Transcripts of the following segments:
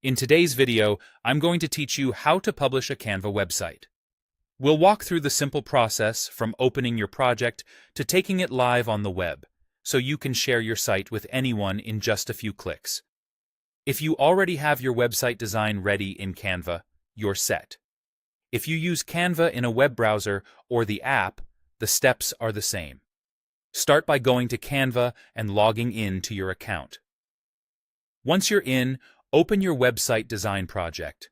In today's video, I'm going to teach you how to publish a Canva website. We'll walk through the simple process from opening your project to taking it live on the web, so you can share your site with anyone in just a few clicks. If you already have your website design ready in Canva, you're set. If you use Canva in a web browser or the app, the steps are the same. Start by going to Canva and logging in to your account. Once you're in, open your website design project.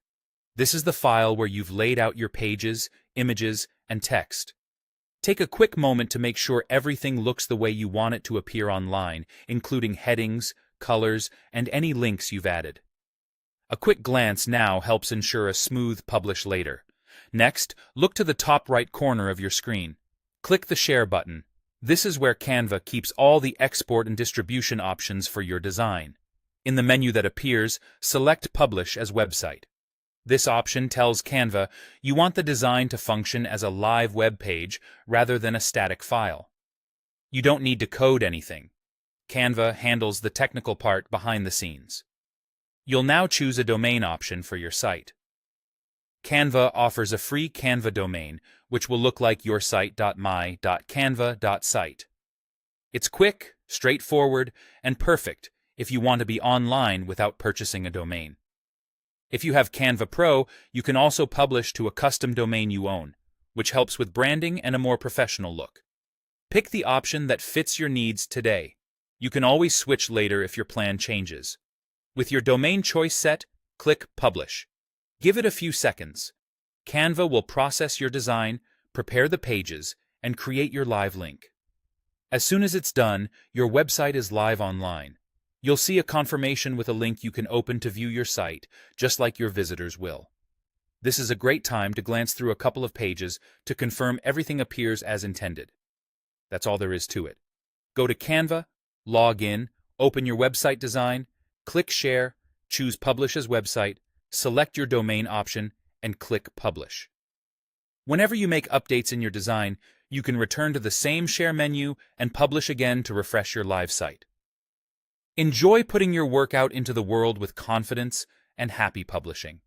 This is the file where you've laid out your pages, images, and text. Take a quick moment to make sure everything looks the way you want it to appear online, including headings, colors, and any links you've added. A quick glance now helps ensure a smooth publish later. Next, look to the top right corner of your screen. Click the Share button. This is where Canva keeps all the export and distribution options for your design. In the menu that appears, select Publish as Website. This option tells Canva you want the design to function as a live web page rather than a static file. You don't need to code anything. Canva handles the technical part behind the scenes. You'll now choose a domain option for your site. Canva offers a free Canva domain, which will look like yoursite.my.canva.site. It's quick, straightforward, and perfect if you want to be online without purchasing a domain. If you have Canva Pro, you can also publish to a custom domain you own, which helps with branding and a more professional look. Pick the option that fits your needs today. You can always switch later if your plan changes. With your domain choice set, click Publish. Give it a few seconds. Canva will process your design, prepare the pages, and create your live link. As soon as it's done, your website is live online. You'll see a confirmation with a link you can open to view your site, just like your visitors will. This is a great time to glance through a couple of pages to confirm everything appears as intended. That's all there is to it. Go to Canva, log in, open your website design, click Share, choose Publish as Website, select your domain option, and click Publish. Whenever you make updates in your design, you can return to the same Share menu and publish again to refresh your live site. Enjoy putting your work out into the world with confidence and happy publishing.